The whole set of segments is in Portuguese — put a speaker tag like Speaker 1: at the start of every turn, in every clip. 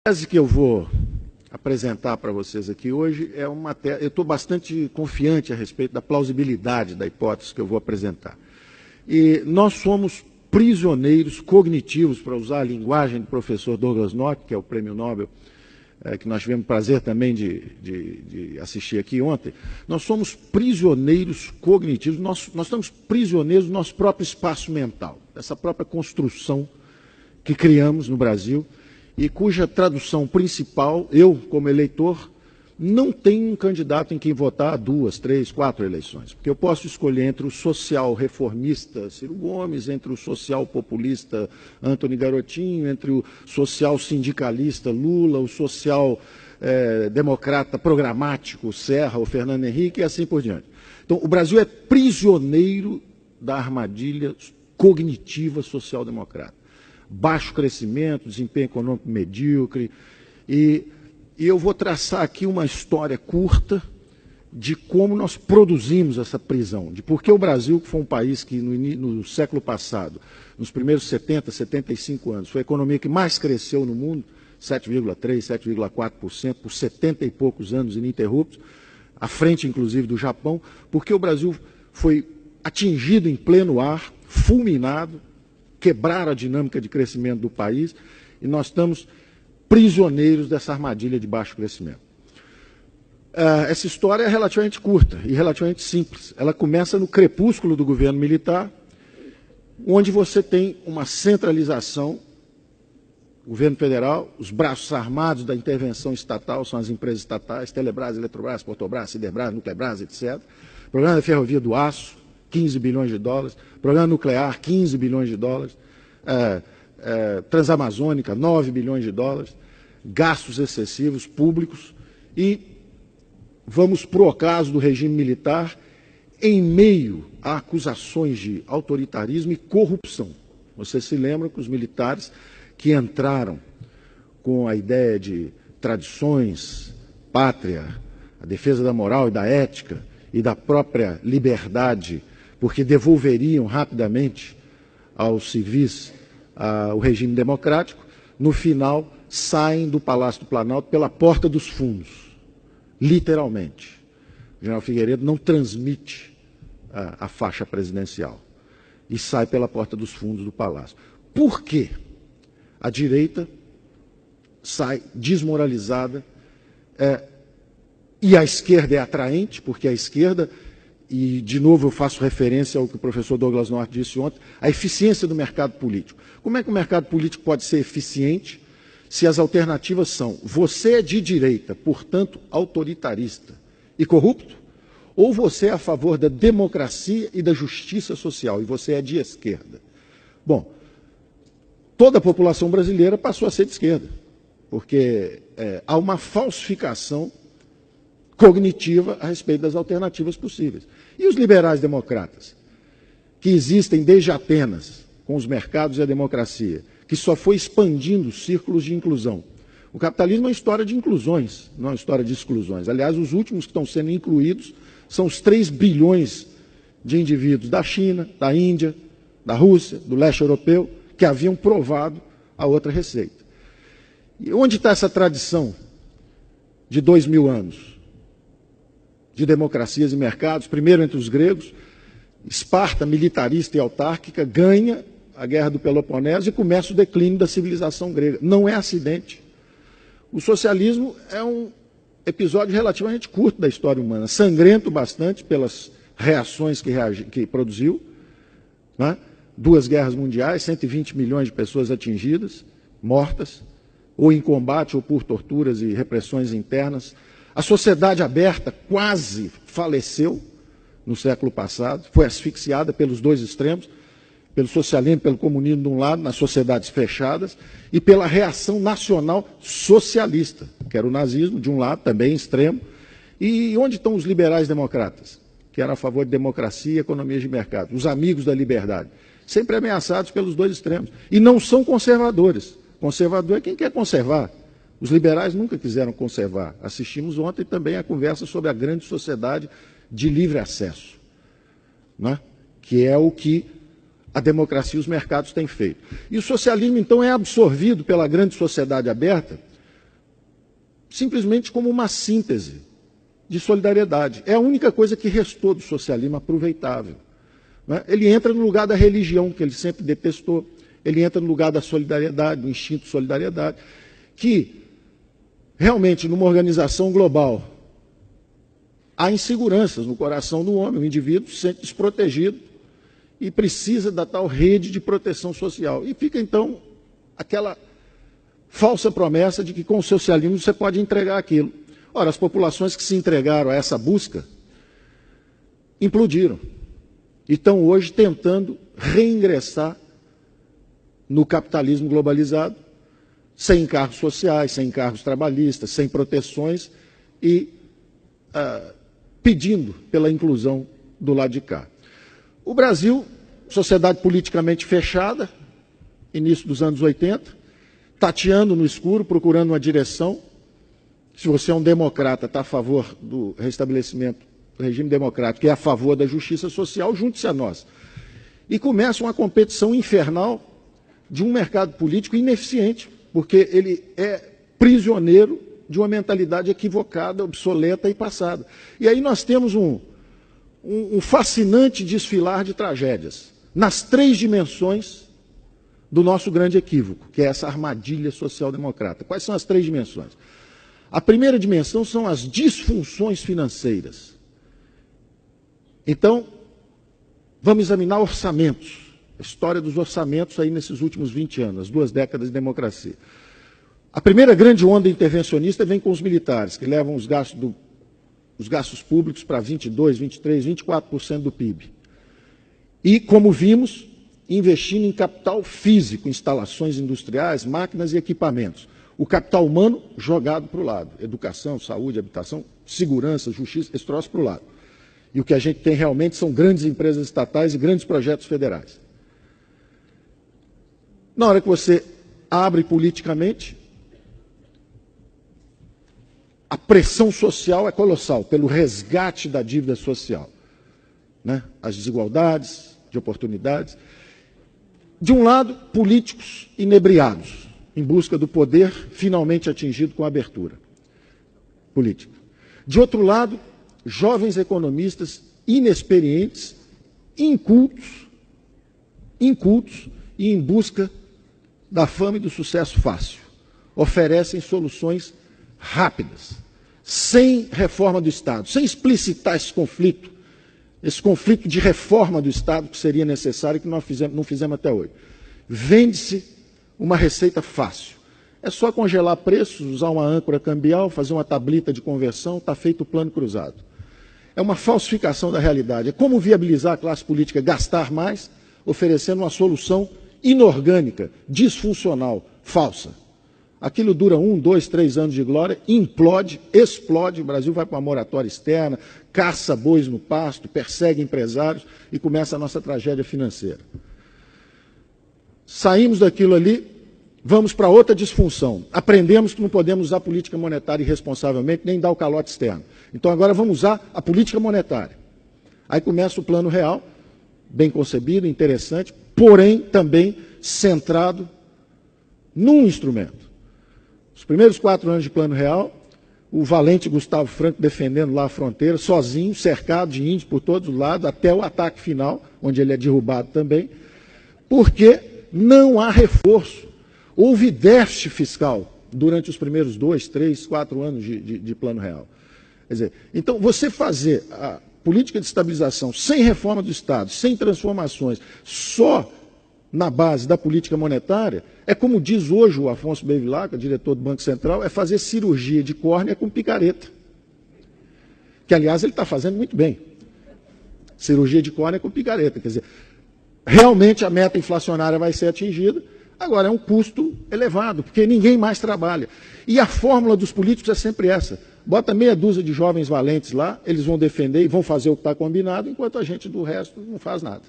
Speaker 1: A tese que eu vou apresentar para vocês aqui hoje é uma tese. Eu estou bastante confiante a respeito da plausibilidade da hipótese que eu vou apresentar. E nós somos prisioneiros cognitivos, para usar a linguagem do professor Douglas North, que é o prêmio Nobel, que nós tivemos o prazer também de assistir aqui ontem. Nós somos prisioneiros cognitivos, nós estamos prisioneiros do nosso próprio espaço mental, dessa própria construção que criamos no Brasil, e cuja tradução principal, eu, como eleitor, não tenho um candidato em quem votar 2, 3, 4 eleições. Porque eu posso escolher entre o social reformista Ciro Gomes, entre o social populista Antony Garotinho, entre o social sindicalista Lula, o social democrata programático Serra ou Fernando Henrique e assim por diante. Então, o Brasil é prisioneiro da armadilha cognitiva social-democrata. Baixo crescimento, desempenho econômico medíocre, e eu vou traçar aqui uma história curta de como nós produzimos essa prisão, de por que o Brasil, que foi um país que no século passado, nos primeiros 70, 75 anos, foi a economia que mais cresceu no mundo, 7,3%, 7,4%, por 70 e poucos anos ininterruptos, à frente, inclusive, do Japão, porque o Brasil foi atingido em pleno ar, fulminado, quebrar a dinâmica de crescimento do país, e nós estamos prisioneiros dessa armadilha de baixo crescimento. Essa história é relativamente curta e relativamente simples. Ela começa no crepúsculo do governo militar, onde você tem uma centralização, governo federal, os braços armados da intervenção estatal são as empresas estatais, Telebrás, Eletrobras, Portobras, Siderbras, Nuclebras, etc. Programa da Ferrovia do Aço, 15 bilhões de dólares, programa nuclear, 15 bilhões de dólares, Transamazônica, 9 bilhões de dólares, gastos excessivos públicos, e vamos para o ocaso do regime militar em meio a acusações de autoritarismo e corrupção. Vocês se lembram que os militares que entraram com a ideia de tradições, pátria, a defesa da moral e da ética e da própria liberdade, porque devolveriam rapidamente aos civis o regime democrático, no final saem do Palácio do Planalto pela porta dos fundos, literalmente. O general Figueiredo não transmite a faixa presidencial e sai pela porta dos fundos do Palácio. Por quê? A direita sai desmoralizada e a esquerda é atraente, porque a esquerda, e de novo eu faço referência ao que o professor Douglas North disse ontem, a eficiência do mercado político. Como é que o mercado político pode ser eficiente se as alternativas são: você é de direita, portanto autoritarista e corrupto, ou você é a favor da democracia e da justiça social, e você é de esquerda? Bom, toda a população brasileira passou a ser de esquerda, porque há uma falsificação cognitiva a respeito das alternativas possíveis. E os liberais democratas, que existem desde Atenas, com os mercados e a democracia, que só foi expandindo os círculos de inclusão. O capitalismo é uma história de inclusões, não é uma história de exclusões. Aliás, os últimos que estão sendo incluídos são os 3 bilhões de indivíduos da China, da Índia, da Rússia, do leste europeu, que haviam provado a outra receita. E onde está essa tradição de 2000 anos? De democracias e mercados, primeiro entre os gregos, Esparta, militarista e autárquica, ganha a Guerra do Peloponeso e começa o declínio da civilização grega. Não é acidente. O socialismo é um episódio relativamente curto da história humana, sangrento bastante pelas reações que produziu, né? 2 guerras mundiais, 120 milhões de pessoas atingidas, mortas, ou em combate, ou por torturas e repressões internas. A sociedade aberta quase faleceu no século passado, foi asfixiada pelos 2 extremos, pelo socialismo, pelo comunismo de um lado, nas sociedades fechadas, e pela reação nacional socialista, que era o nazismo, de um lado, também extremo. E onde estão os liberais democratas, que eram a favor de democracia e economias de mercado? Os amigos da liberdade, sempre ameaçados pelos 2 extremos. E não são conservadores. Conservador é quem quer conservar. Os liberais nunca quiseram conservar. Assistimos ontem também a conversa sobre a grande sociedade de livre acesso, né? Que é o que a democracia e os mercados têm feito. E o socialismo, então, é absorvido pela grande sociedade aberta simplesmente como uma síntese de solidariedade. É a única coisa que restou do socialismo aproveitável. Né? Ele entra no lugar da religião, que ele sempre detestou, ele entra no lugar da solidariedade, do instinto de solidariedade, que realmente numa organização global há inseguranças no coração do homem, o indivíduo se sente desprotegido e precisa da tal rede de proteção social. E fica então aquela falsa promessa de que com o socialismo você pode entregar aquilo. Ora, as populações que se entregaram a essa busca implodiram e estão hoje tentando reingressar no capitalismo globalizado, sem encargos sociais, sem encargos trabalhistas, sem proteções e pedindo pela inclusão do lado de cá. O Brasil, sociedade politicamente fechada, início dos anos 80, tateando no escuro, procurando uma direção. Se você é um democrata, está a favor do restabelecimento do regime democrático e é a favor da justiça social, junte-se a nós. E começa uma competição infernal de um mercado político ineficiente, porque ele é prisioneiro de uma mentalidade equivocada, obsoleta e passada. E aí nós temos um fascinante desfilar de tragédias, nas 3 dimensões do nosso grande equívoco, que é essa armadilha social-democrata. Quais são as 3 dimensões? A primeira dimensão são as disfunções financeiras. Então, vamos examinar orçamentos, a história dos orçamentos aí nesses últimos 20 anos, as 2 décadas de democracia. A primeira grande onda intervencionista vem com os militares, que levam os gastos públicos para 22%, 23%, 24% do PIB. E, como vimos, investindo em capital físico, instalações industriais, máquinas e equipamentos. O capital humano jogado para o lado. Educação, saúde, habitação, segurança, justiça, esse troço para o lado. E o que a gente tem realmente são grandes empresas estatais e grandes projetos federais. Na hora que você abre politicamente, a pressão social é colossal pelo resgate da dívida social, né? As desigualdades de oportunidades. De um lado, políticos inebriados, em busca do poder finalmente atingido com a abertura política. De outro lado, jovens economistas inexperientes, incultos e em busca da fama e do sucesso fácil. Oferecem soluções rápidas, sem reforma do Estado, sem explicitar esse conflito de reforma do Estado que seria necessário e que nós não fizemos até hoje. Vende-se uma receita fácil. É só congelar preços, usar uma âncora cambial, fazer uma tablita de conversão, está feito o plano cruzado. É uma falsificação da realidade. É como viabilizar a classe política gastar mais, oferecendo uma solução inorgânica, disfuncional, falsa. Aquilo dura 1, 2, 3 anos de glória, implode, explode, o Brasil vai para uma moratória externa, caça bois no pasto, persegue empresários e começa a nossa tragédia financeira. Saímos daquilo ali, vamos para outra disfunção. Aprendemos que não podemos usar política monetária irresponsavelmente, nem dar o calote externo. Então agora vamos usar a política monetária. Aí começa o plano real, bem concebido, interessante, porém também centrado num instrumento. Os primeiros 4 anos de plano real, o valente Gustavo Franco defendendo lá a fronteira, sozinho, cercado de índios por todos os lados, até o ataque final, onde ele é derrubado também, porque não há reforço. Houve déficit fiscal durante os primeiros 2, 3, 4 anos de plano real. Quer dizer, então, você fazer a política de estabilização sem reforma do Estado, sem transformações, só na base da política monetária, é como diz hoje o Afonso Bevilacqua, diretor do Banco Central, é fazer cirurgia de córnea com picareta. Que, aliás, ele está fazendo muito bem. Cirurgia de córnea com picareta. Quer dizer, realmente a meta inflacionária vai ser atingida, agora é um custo elevado, porque ninguém mais trabalha. E a fórmula dos políticos é sempre essa. Bota meia dúzia de jovens valentes lá, eles vão defender e vão fazer o que está combinado, enquanto a gente do resto não faz nada.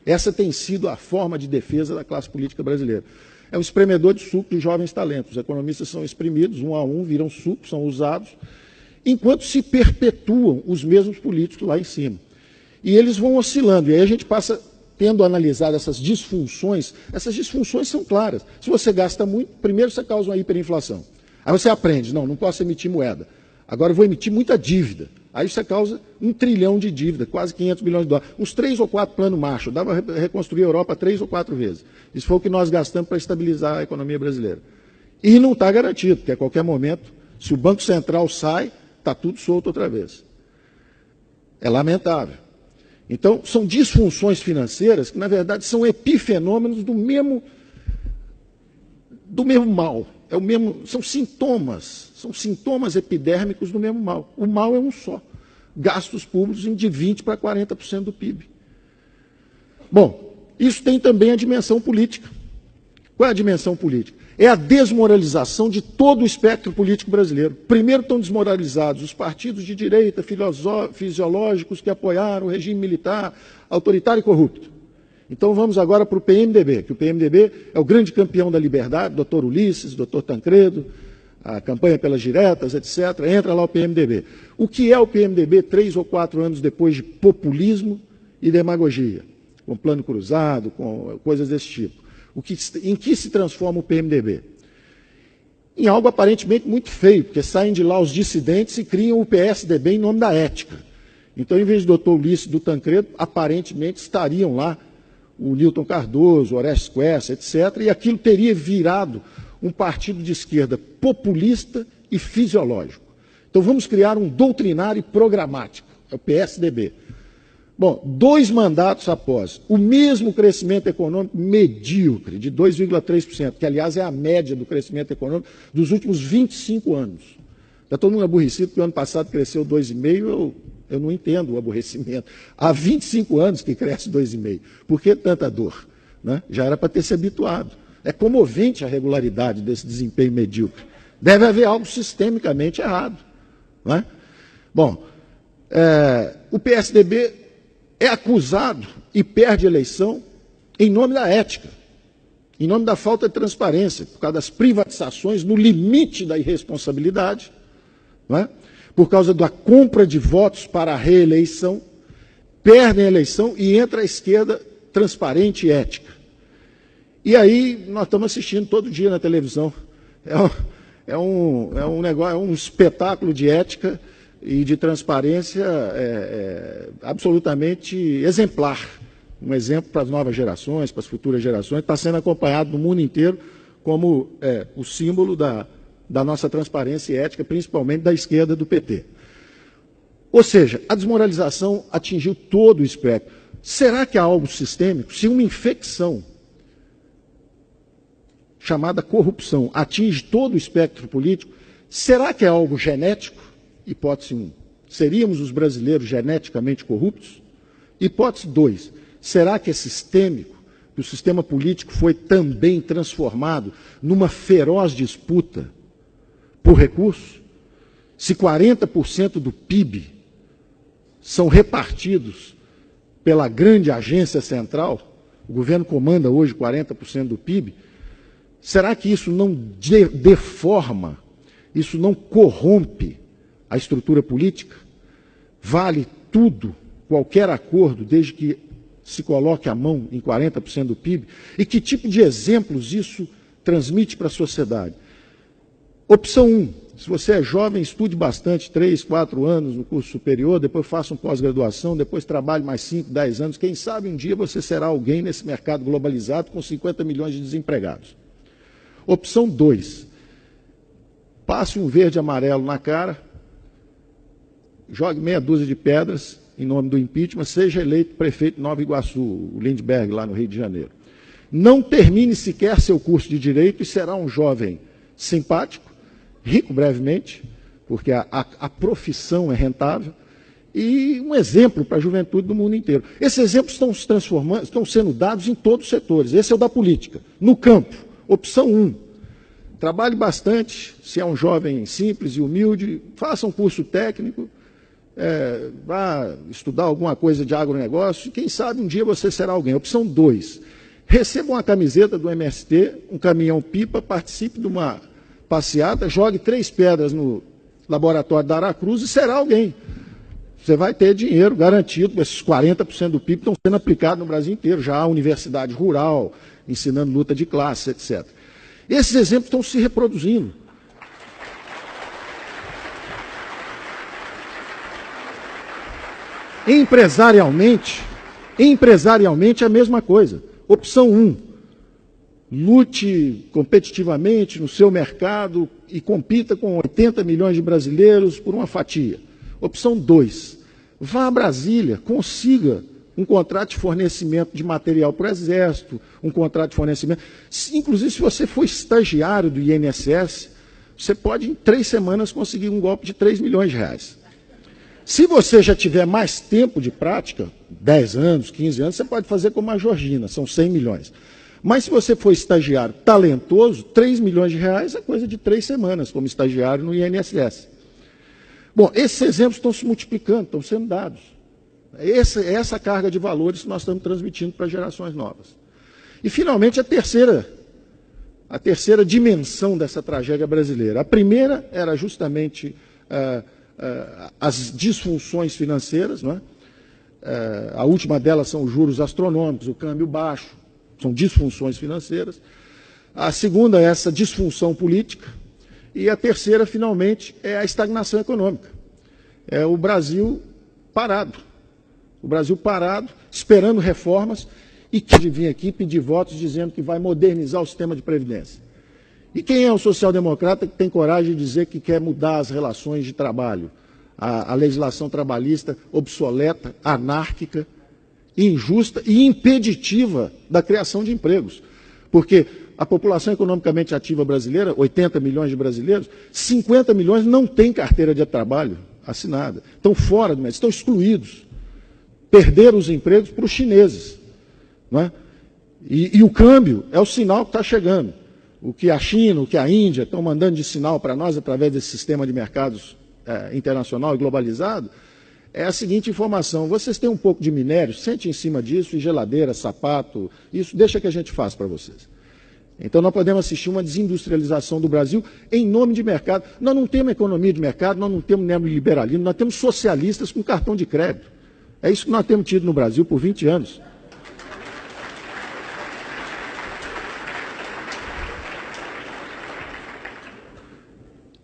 Speaker 1: Essa tem sido a forma de defesa da classe política brasileira. É um espremedor de suco de jovens talentos. Os economistas são exprimidos, um a um, viram suco, são usados, enquanto se perpetuam os mesmos políticos lá em cima. E eles vão oscilando. E aí a gente passa tendo analisado essas disfunções. Essas disfunções são claras. Se você gasta muito, primeiro você causa uma hiperinflação. Aí você aprende, não posso emitir moeda. Agora eu vou emitir muita dívida. Aí você causa 1 trilhão de dívida, quase 500 bilhões de dólares. Uns 3 ou 4 planos Marshall. Dava para reconstruir a Europa 3 ou 4 vezes. Isso foi o que nós gastamos para estabilizar a economia brasileira. E não está garantido, porque a qualquer momento, se o Banco Central sai, está tudo solto outra vez. É lamentável. Então, são disfunções financeiras que, na verdade, são epifenômenos do mesmo mal. São sintomas epidérmicos do mesmo mal. O mal é um só. Gastos públicos de 20% para 40% do PIB. Bom, isso tem também a dimensão política. Qual é a dimensão política? É a desmoralização de todo o espectro político brasileiro. Primeiro estão desmoralizados os partidos de direita fisiológicos que apoiaram o regime militar, autoritário e corrupto. Então vamos agora para o PMDB, que o PMDB é o grande campeão da liberdade, doutor Ulisses, doutor Tancredo, a campanha pelas diretas, etc. Entra lá o PMDB. O que é o PMDB 3 ou 4 anos depois de populismo e demagogia? Com plano cruzado, com coisas desse tipo. Em que se transforma o PMDB? Em algo aparentemente muito feio, porque saem de lá os dissidentes e criam o PSDB em nome da ética. Então, em vez do doutor Ulisses do Tancredo, aparentemente estariam lá o Newton Cardoso, o Orestes Quercia, etc., e aquilo teria virado um partido de esquerda populista e fisiológico. Então vamos criar um doutrinário programático, é o PSDB. Bom, 2 mandatos após, o mesmo crescimento econômico medíocre, de 2,3%, que aliás é a média do crescimento econômico dos últimos 25 anos. Está todo mundo aborrecido, porque o ano passado cresceu 2,5%, eu não entendo o aborrecimento. Há 25 anos que cresce 2,5%. Por que tanta dor? Né? Já era para ter se habituado. É comovente a regularidade desse desempenho medíocre. Deve haver algo sistemicamente errado. Não é? Bom, o PSDB é acusado e perde eleição em nome da ética, em nome da falta de transparência, por causa das privatizações no limite da irresponsabilidade, não é? Por causa da compra de votos para a reeleição, perdem a eleição e entra a esquerda transparente e ética. E aí nós estamos assistindo todo dia na televisão. É um espetáculo de ética e de transparência absolutamente exemplar. Um exemplo para as novas gerações, para as futuras gerações, está sendo acompanhado no mundo inteiro como o símbolo da nossa transparência e ética, principalmente da esquerda do PT. Ou seja, a desmoralização atingiu todo o espectro. Será que há algo sistêmico? Se uma infecção chamada corrupção atinge todo o espectro político, será que é algo genético? Hipótese 1. Seríamos os brasileiros geneticamente corruptos? Hipótese 2. Será que é sistêmico? Que o sistema político foi também transformado numa feroz disputa por recursos? Se 40% do PIB são repartidos pela grande agência central, o governo comanda hoje 40% do PIB, será que isso não deforma, isso não corrompe a estrutura política? Vale tudo, qualquer acordo, desde que se coloque a mão em 40% do PIB? E que tipo de exemplos isso transmite para a sociedade? Opção 1, se você é jovem, estude bastante, 3, 4 anos no curso superior, depois faça uma pós-graduação, depois trabalhe mais 5, 10 anos, quem sabe um dia você será alguém nesse mercado globalizado com 50 milhões de desempregados. Opção 2, passe um verde e amarelo na cara, jogue meia dúzia de pedras em nome do impeachment, seja eleito prefeito de Nova Iguaçu, o Lindbergh, lá no Rio de Janeiro. Não termine sequer seu curso de Direito e será um jovem simpático, rico brevemente, porque a profissão é rentável, e um exemplo para a juventude do mundo inteiro. Esses exemplos estão se transformando, estão sendo dados em todos os setores. Esse é o da política. No campo, opção 1, trabalhe bastante, se é um jovem simples e humilde, faça um curso técnico, vá estudar alguma coisa de agronegócio, e quem sabe um dia você será alguém. Opção 2, receba uma camiseta do MST, um caminhão-pipa, participe de uma passeata, jogue 3 pedras no laboratório da Aracruz e será alguém. Você vai ter dinheiro garantido, esses 40% do PIB estão sendo aplicados no Brasil inteiro, já há universidade rural, ensinando luta de classe, etc. Esses exemplos estão se reproduzindo. Empresarialmente é a mesma coisa. Opção 1, lute competitivamente no seu mercado e compita com 80 milhões de brasileiros por uma fatia. Opção 2, vá a Brasília, consiga um contrato de fornecimento de material para o Exército, um contrato de fornecimento. Inclusive, se você for estagiário do INSS, você pode, em 3 semanas, conseguir um golpe de 3 milhões de reais. Se você já tiver mais tempo de prática, 10 anos, 15 anos, você pode fazer como a Georgina, são 100 milhões. Mas se você for estagiário talentoso, 3 milhões de reais é coisa de 3 semanas, como estagiário no INSS. Bom, esses exemplos estão se multiplicando, estão sendo dados. Essa carga de valores que nós estamos transmitindo para gerações novas. E, finalmente, a terceira dimensão dessa tragédia brasileira. A primeira era justamente as disfunções financeiras, não é? A última delas são os juros astronômicos, o câmbio baixo, são disfunções financeiras. A segunda é essa disfunção política. E a terceira, finalmente, é a estagnação econômica. É o Brasil parado. O Brasil parado, esperando reformas, e que vir aqui pedir votos dizendo que vai modernizar o sistema de previdência. E quem é o social-democrata que tem coragem de dizer que quer mudar as relações de trabalho? A legislação trabalhista obsoleta, anárquica, injusta e impeditiva da criação de empregos. Porque a população economicamente ativa brasileira, 80 milhões de brasileiros, 50 milhões não têm carteira de trabalho assinada. Estão fora do mercado, estão excluídos. Perderam os empregos para os chineses. Não é? E o câmbio é o sinal que está chegando. O que a China, o que a Índia estão mandando de sinal para nós através desse sistema de mercados internacional e globalizado, é a seguinte informação: vocês têm um pouco de minério, sente em cima disso, e geladeira, sapato, isso deixa que a gente faça para vocês. Então nós podemos assistir uma desindustrialização do Brasil em nome de mercado. Nós não temos economia de mercado, nós não temos neoliberalismo, nós temos socialistas com cartão de crédito. É isso que nós temos tido no Brasil por 20 anos.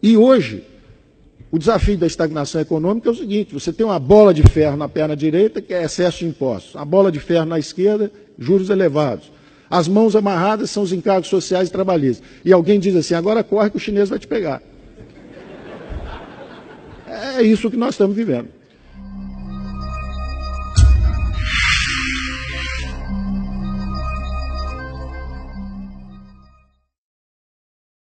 Speaker 1: E hoje, o desafio da estagnação econômica é o seguinte: você tem uma bola de ferro na perna direita, que é excesso de impostos, a bola de ferro na esquerda, juros elevados. As mãos amarradas são os encargos sociais e trabalhistas. E alguém diz assim: agora corre que o chinês vai te pegar. É isso que nós estamos vivendo.